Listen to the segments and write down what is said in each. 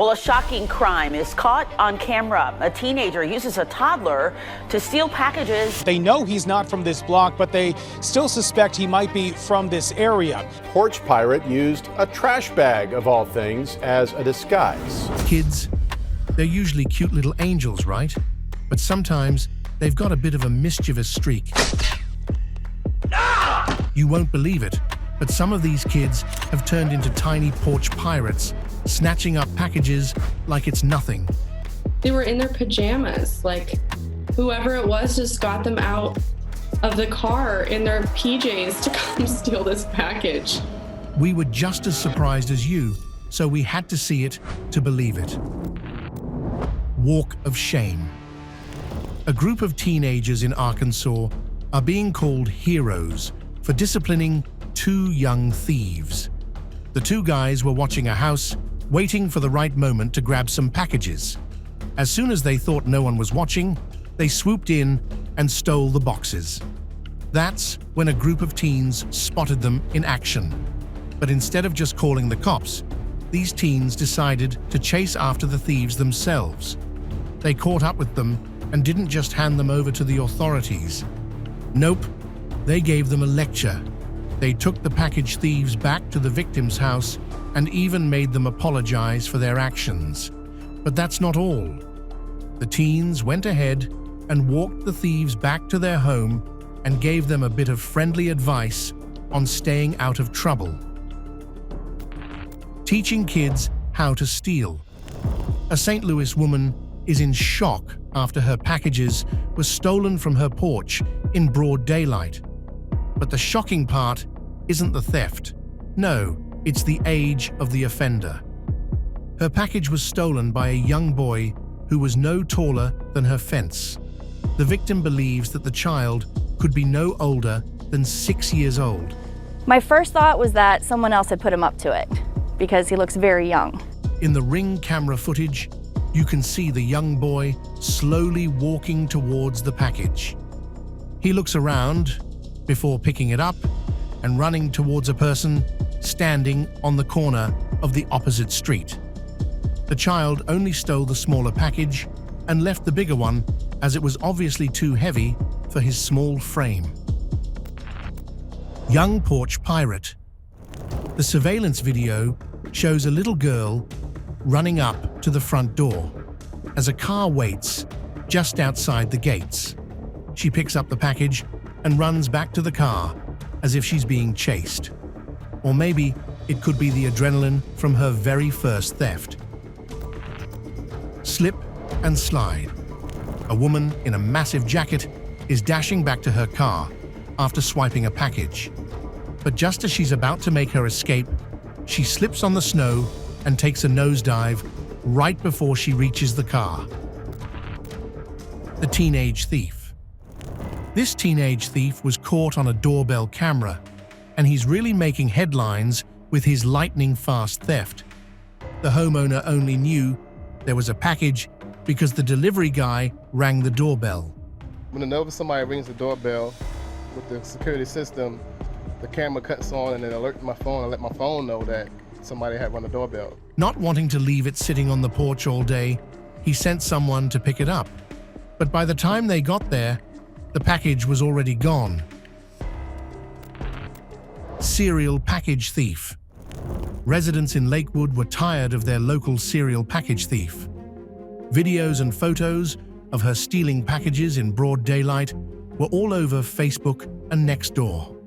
Well, a shocking crime is caught on camera. A teenager uses a toddler to steal packages. They know he's not from this block, but they still suspect he might be from this area. Porch pirate used a trash bag, of all things, as a disguise. Kids, they're usually cute little angels, right? But sometimes they've got a bit of a mischievous streak. You won't believe it, but some of these kids have turned into tiny porch pirates, snatching up packages like it's nothing. They were in their pajamas, like whoever it was just got them out of the car in their PJs to come steal this package. We were just as surprised as you, so we had to see it to believe it. Walk of shame. A group of teenagers in Arkansas are being called heroes for disciplining two young thieves. The two guys were watching a house, waiting for the right moment to grab some packages. As soon as they thought no one was watching, they swooped in and stole the boxes. That's when a group of teens spotted them in action. But instead of just calling the cops, these teens decided to chase after the thieves themselves. They caught up with them and didn't just hand them over to the authorities. Nope, they gave them a lecture. They took the package thieves back to the victim's house and even made them apologize for their actions. But that's not all. The teens went ahead and walked the thieves back to their home and gave them a bit of friendly advice on staying out of trouble. Teaching kids how to steal. A St. Louis woman is in shock after her packages were stolen from her porch in broad daylight. But the shocking part isn't the theft. No, it's the age of the offender. Her package was stolen by a young boy who was no taller than her fence. The victim believes that the child could be no older than 6 years old. My first thought was that someone else had put him up to it because he looks very young. In the Ring camera footage, you can see the young boy slowly walking towards the package. He looks around before picking it up and running towards a person standing on the corner of the opposite street. The child only stole the smaller package and left the bigger one as it was obviously too heavy for his small frame. Young porch pirate. The surveillance video shows a little girl running up to the front door as a car waits just outside the gates. She picks up the package and runs back to the car as if she's being chased. Or maybe it could be the adrenaline from her very first theft. Slip and slide. A woman in a massive jacket is dashing back to her car after swiping a package. But just as she's about to make her escape, she slips on the snow and takes a nosedive right before she reaches the car. The teenage thief. This teenage thief was caught on a doorbell camera, and he's really making headlines with his lightning-fast theft. The homeowner only knew there was a package because the delivery guy rang the doorbell. Whenever somebody rings the doorbell with the security system, the camera cuts on and it alerts my phone and let my phone know that somebody had rung the doorbell. Not wanting to leave it sitting on the porch all day, he sent someone to pick it up. But by the time they got there, the package was already gone. Serial package thief. Residents in Lakewood were tired of their local serial package thief. Videos and photos of her stealing packages in broad daylight were all over Facebook and Nextdoor.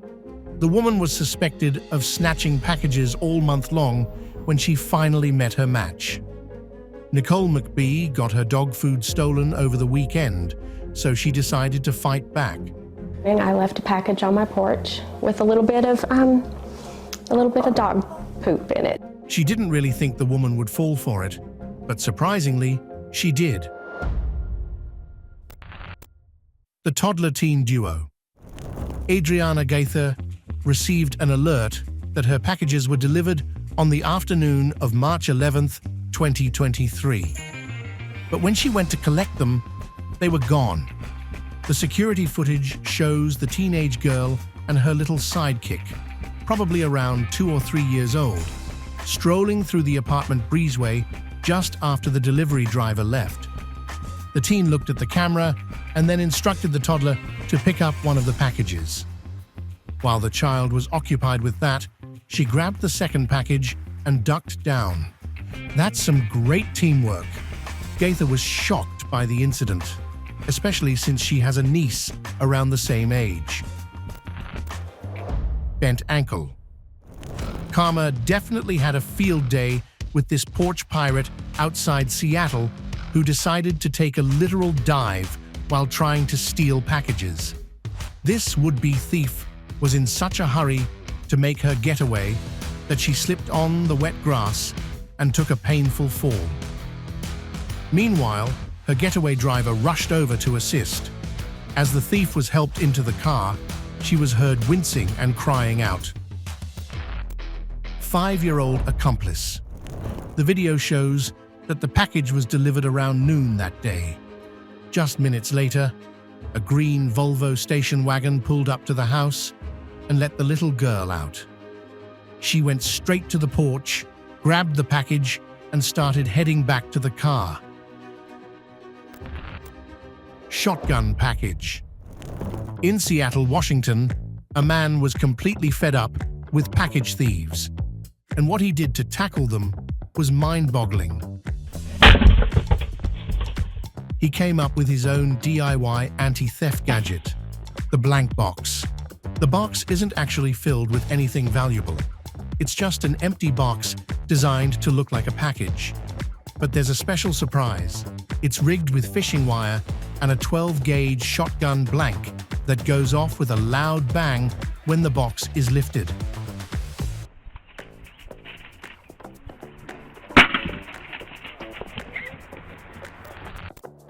The woman was suspected of snatching packages all month long when she finally met her match. Nicole McBee got her dog food stolen over the weekend, so she decided to fight back. And I left a package on my porch with a little bit of dog poop in it. She didn't really think the woman would fall for it, but surprisingly, she did. The toddler teen duo. Adriana Gaither received an alert that her packages were delivered on the afternoon of March 11th, 2023. But when she went to collect them, they were gone. The security footage shows the teenage girl and her little sidekick, probably around 2 or 3 years old, strolling through the apartment breezeway just after the delivery driver left. The teen looked at the camera and then instructed the toddler to pick up one of the packages. While the child was occupied with that, she grabbed the second package and ducked down. That's some great teamwork. Gaither was shocked by the incident, especially since she has a niece around the same age. Bent ankle. Karma definitely had a field day with this porch pirate outside Seattle who decided to take a literal dive while trying to steal packages. This would-be thief was in such a hurry to make her getaway that she slipped on the wet grass and took a painful fall. Meanwhile, her getaway driver rushed over to assist. As the thief was helped into the car, she was heard wincing and crying out. 5-year-old accomplice. The video shows that the package was delivered around noon that day. Just minutes later, a green Volvo station wagon pulled up to the house and let the little girl out. She went straight to the porch, grabbed the package, and started heading back to the car. Shotgun package. In Seattle, Washington, a man was completely fed up with package thieves, and what he did to tackle them was mind-boggling. He came up with his own DIY anti-theft gadget, the blank box. The box isn't actually filled with anything valuable. It's just an empty box designed to look like a package. But there's a special surprise. It's rigged with fishing wire and a 12-gauge shotgun blank that goes off with a loud bang when the box is lifted.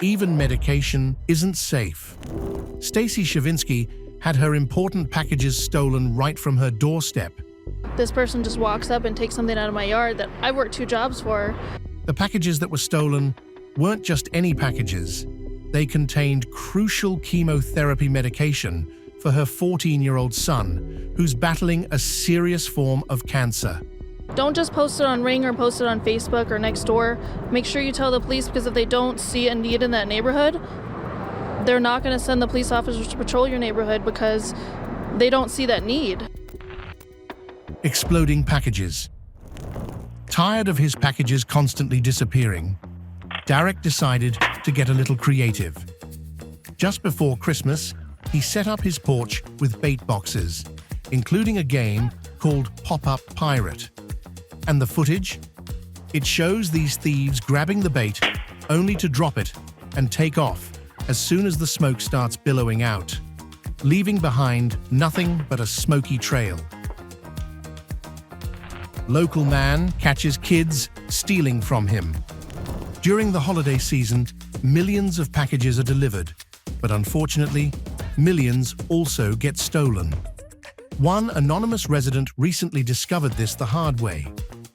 Even medication isn't safe. Stacy Shavinsky had her important packages stolen right from her doorstep. This person just walks up and takes something out of my yard that I worked 2 jobs for. The packages that were stolen weren't just any packages. They contained crucial chemotherapy medication for her 14-year-old son, who's battling a serious form of cancer. Don't just post it on Ring or post it on Facebook or Nextdoor. Make sure you tell the police, because if they don't see a need in that neighborhood, they're not going to send the police officers to patrol your neighborhood because they don't see that need. Exploding packages. Tired of his packages constantly disappearing, Derek decided to get a little creative. Just before Christmas, he set up his porch with bait boxes, including a game called Pop-Up Pirate. And the footage? It shows these thieves grabbing the bait only to drop it and take off as soon as the smoke starts billowing out, leaving behind nothing but a smoky trail. Local man catches kids stealing from him. During the holiday season, millions of packages are delivered, but unfortunately, millions also get stolen. One anonymous resident recently discovered this the hard way.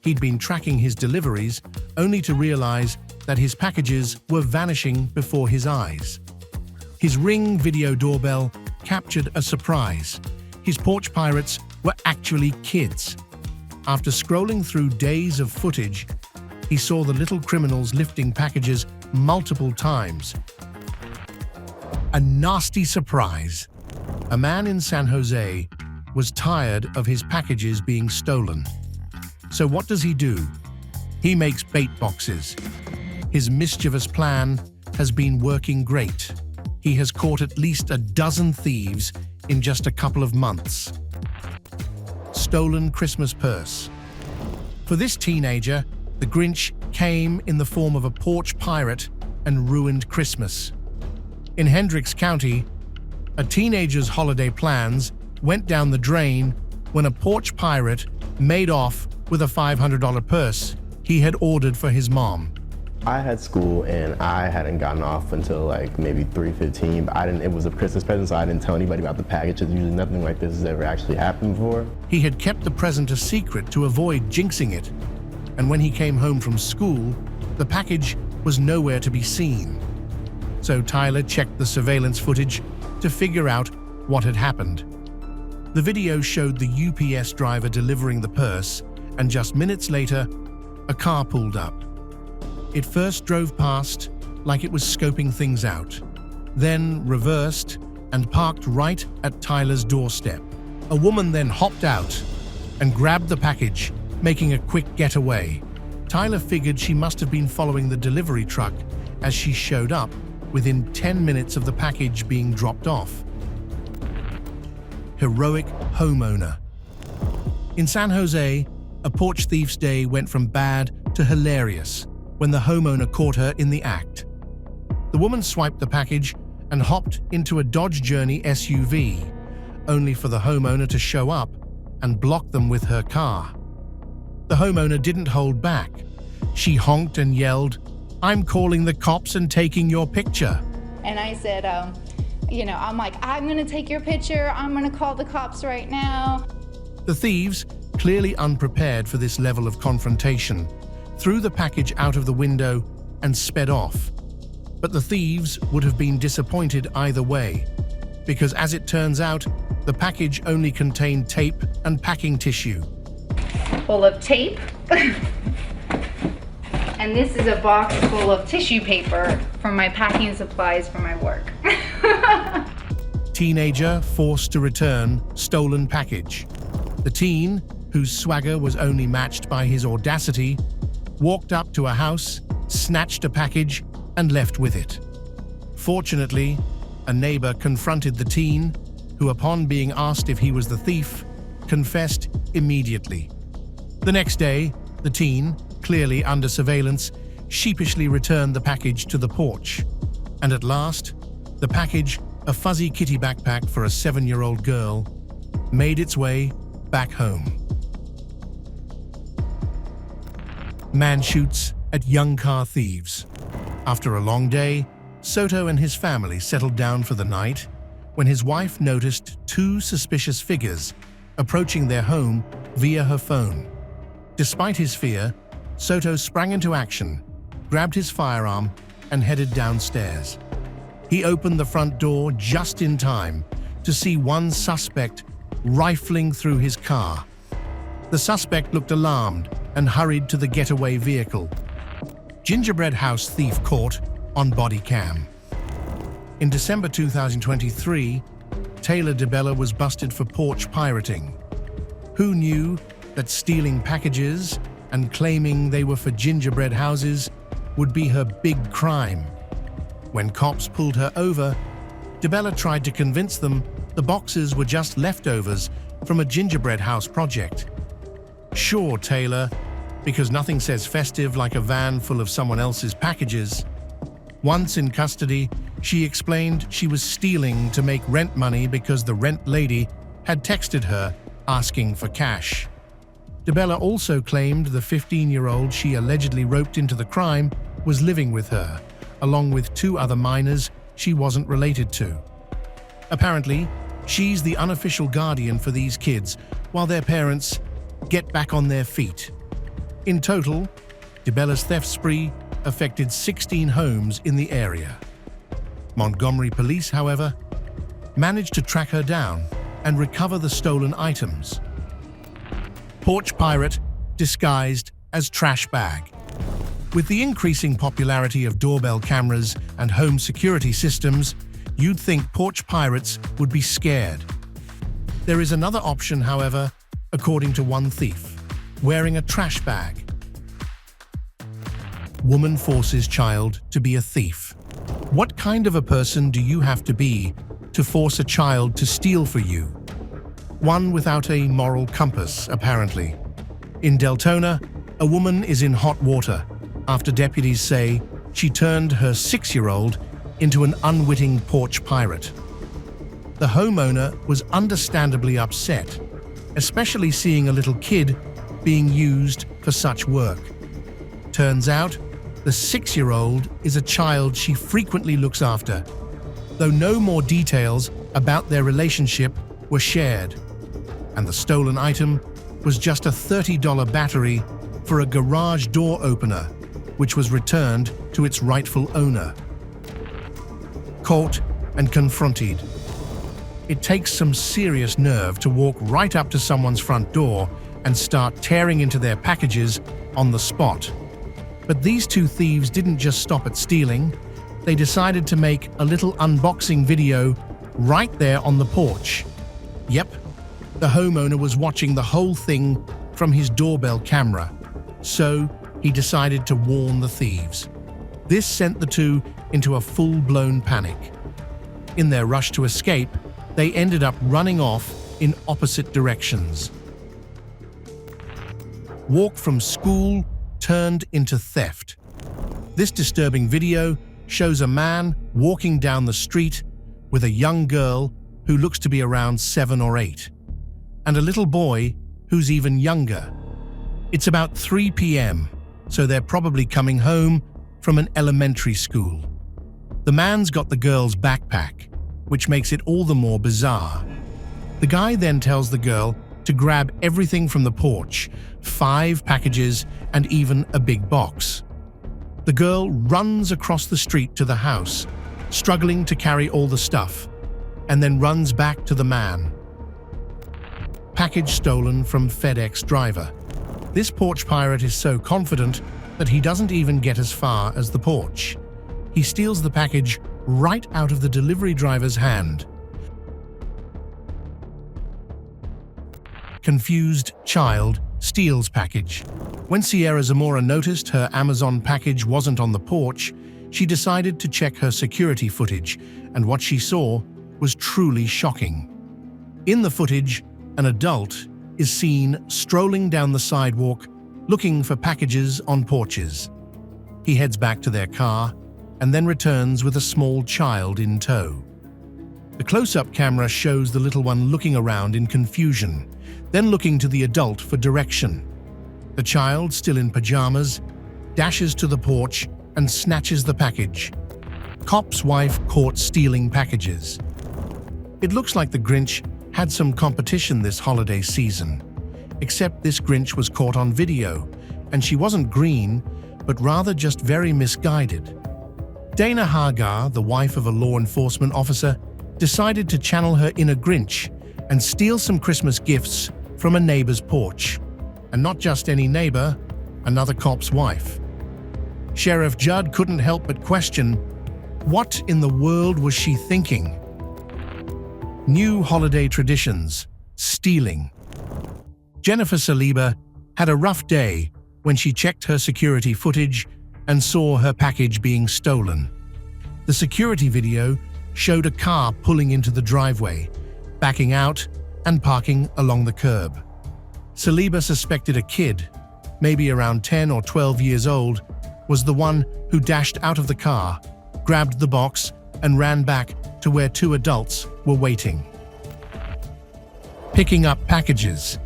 He'd been tracking his deliveries only to realize that his packages were vanishing before his eyes. His Ring video doorbell captured a surprise. His porch pirates were actually kids. After scrolling through days of footage, he saw the little criminals lifting packages multiple times. A nasty surprise. A man in San Jose was tired of his packages being stolen. So what does he do? He makes bait boxes. His mischievous plan has been working great. He has caught at least a dozen thieves in just a couple of months. Stolen Christmas purse. For this teenager, the Grinch came in the form of a porch pirate and ruined Christmas. In Hendricks County, a teenager's holiday plans went down the drain when a porch pirate made off with a $500 purse he had ordered for his mom. I had school and I hadn't gotten off until like maybe 3:15, but it was a Christmas present, so I didn't tell anybody about the package. Usually nothing like this has ever actually happened before. He had kept the present a secret to avoid jinxing it, and when he came home from school, the package was nowhere to be seen. So Tyler checked the surveillance footage to figure out what had happened. The video showed the UPS driver delivering the purse, and just minutes later, a car pulled up. It first drove past like it was scoping things out, then reversed and parked right at Tyler's doorstep. A woman then hopped out and grabbed the package, making a quick getaway. Tyler figured she must have been following the delivery truck as she showed up within 10 minutes of the package being dropped off. Heroic homeowner. In San Jose, a porch thief's day went from bad to hilarious when the homeowner caught her in the act. The woman swiped the package and hopped into a Dodge Journey SUV, only for the homeowner to show up and block them with her car. The homeowner didn't hold back. She honked and yelled, "I'm calling the cops and taking your picture." And I said, I'm like, "I'm gonna take your picture. I'm gonna call the cops right now." The thieves, clearly unprepared for this level of confrontation, threw the package out of the window and sped off. But the thieves would have been disappointed either way, because as it turns out, the package only contained tape and packing tissue. Full of tape. And this is a box full of tissue paper for my packing supplies for my work. Teenager forced to return stolen package. The teen, whose swagger was only matched by his audacity, walked up to a house, snatched a package, and left with it. Fortunately, a neighbor confronted the teen, who, upon being asked if he was the thief, confessed immediately. The next day, the teen, clearly under surveillance, sheepishly returned the package to the porch. And at last, the package, a fuzzy kitty backpack for a 7-year-old girl, made its way back home. Man shoots at young car thieves. After a long day, Soto and his family settled down for the night when his wife noticed 2 suspicious figures approaching their home via her phone. Despite his fear, Soto sprang into action, grabbed his firearm, and headed downstairs. He opened the front door just in time to see one suspect rifling through his car. The suspect looked alarmed and hurried to the getaway vehicle. Gingerbread house thief caught on body cam. In December 2023, Taylor DeBella was busted for porch pirating. Who knew that stealing packages and claiming they were for gingerbread houses would be her big crime? When cops pulled her over, DeBella tried to convince them the boxes were just leftovers from a gingerbread house project. Sure, Taylor, because nothing says festive like a van full of someone else's packages. Once in custody, she explained she was stealing to make rent money because the rent lady had texted her asking for cash. DeBella also claimed the 15-year-old she allegedly roped into the crime was living with her, along with 2 other minors she wasn't related to. Apparently, she's the unofficial guardian for these kids while their parents get back on their feet. In total, DeBella's theft spree affected 16 homes in the area. Montgomery police, however, managed to track her down and recover the stolen items. Porch pirate disguised as trash bag. With the increasing popularity of doorbell cameras and home security systems, you'd think porch pirates would be scared. There is another option, however, according to one thief: wearing a trash bag. Woman forces child to be a thief. What kind of a person do you have to be to force a child to steal for you? One without a moral compass, apparently. In Deltona, a woman is in hot water after deputies say she turned her 6-year-old into an unwitting porch pirate. The homeowner was understandably upset, especially seeing a little kid being used for such work. Turns out, the 6-year-old is a child she frequently looks after, though no more details about their relationship were shared. And the stolen item was just a $30 battery for a garage door opener, which was returned to its rightful owner. Caught and confronted. It takes some serious nerve to walk right up to someone's front door and start tearing into their packages on the spot. But these two thieves didn't just stop at stealing. They decided to make a little unboxing video right there on the porch. Yep, the homeowner was watching the whole thing from his doorbell camera, so he decided to warn the thieves. This sent the two into a full-blown panic. In their rush to escape, they ended up running off in opposite directions. Walk from school turned into theft. This disturbing video shows a man walking down the street with a young girl who looks to be around 7 or 8, and a little boy who's even younger. It's about 3 p.m., so they're probably coming home from an elementary school. The man's got the girl's backpack, which makes it all the more bizarre. The guy then tells the girl to grab everything from the porch, 5 packages and even a big box. The girl runs across the street to the house, struggling to carry all the stuff, and then runs back to the man. Package stolen from FedEx driver. This porch pirate is so confident that he doesn't even get as far as the porch. He steals the package right out of the delivery driver's hand. Confused child steals package. When Sierra Zamora noticed her Amazon package wasn't on the porch, she decided to check her security footage, and what she saw was truly shocking. In the footage, an adult is seen strolling down the sidewalk looking for packages on porches. He heads back to their car and then returns with a small child in tow. The close-up camera shows the little one looking around in confusion, then looking to the adult for direction. The child, still in pajamas, dashes to the porch and snatches the package. Cop's wife caught stealing packages. It looks like the Grinch had some competition this holiday season, except this Grinch was caught on video, and she wasn't green, but rather just very misguided. Dana Hagar, the wife of a law enforcement officer, decided to channel her inner Grinch and steal some Christmas gifts from a neighbor's porch. And not just any neighbor, another cop's wife. Sheriff Judd couldn't help but question, what in the world was she thinking? New holiday traditions, stealing. Jennifer Saliba had a rough day when she checked her security footage and saw her package being stolen. The security video showed a car pulling into the driveway, backing out and parking along the curb. Saliba suspected a kid, maybe around 10 or 12 years old, was the one who dashed out of the car, grabbed the box, and ran back to where 2 adults were waiting. Picking up packages.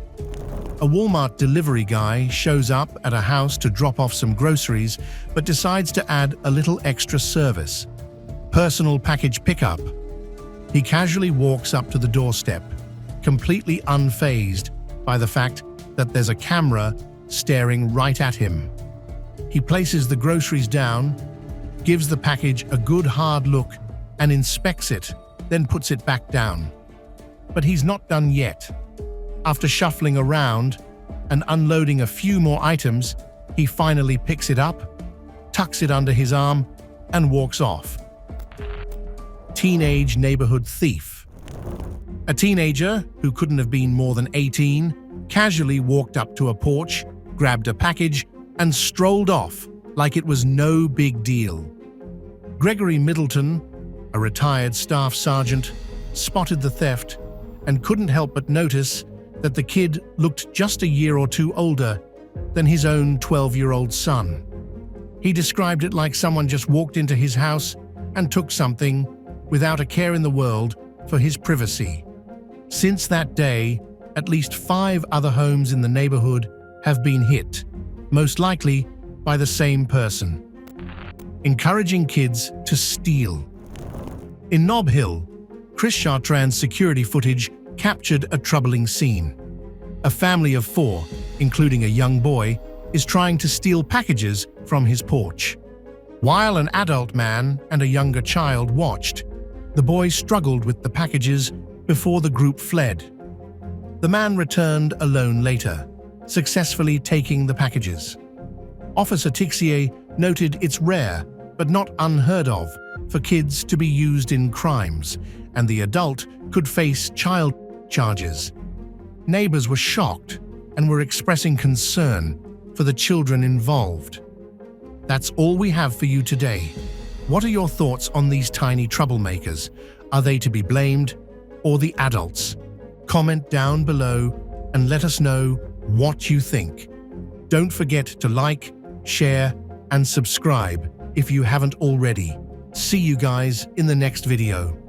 A Walmart delivery guy shows up at a house to drop off some groceries, but decides to add a little extra service: personal package pickup. He casually walks up to the doorstep, completely unfazed by the fact that there's a camera staring right at him. He places the groceries down, gives the package a good hard look, and inspects it, then puts it back down. But he's not done yet. After shuffling around and unloading a few more items, he finally picks it up, tucks it under his arm, and walks off. Teenage neighborhood thief. A teenager, who couldn't have been more than 18, casually walked up to a porch, grabbed a package, and strolled off like it was no big deal. Gregory Middleton, a retired staff sergeant, spotted the theft and couldn't help but notice that the kid looked just a year or 2 older than his own 12-year-old son. He described it like someone just walked into his house and took something without a care in the world for his privacy. Since that day, at least 5 other homes in the neighborhood have been hit, most likely by the same person. Encouraging kids to steal. In Nob Hill, Chris Chartrand's security footage captured a troubling scene. A family of 4, including a young boy, is trying to steal packages from his porch. While an adult man and a younger child watched, the boy struggled with the packages before the group fled. The man returned alone later, successfully taking the packages. Officer Tixier noted it's rare, but not unheard of, for kids to be used in crimes, and the adult could face child charges. Neighbors were shocked and were expressing concern for the children involved. That's all we have for you today. What are your thoughts on these tiny troublemakers? Are they to be blamed or the adults? Comment down below and let us know what you think. Don't forget to like, share, and subscribe if you haven't already. See you guys in the next video.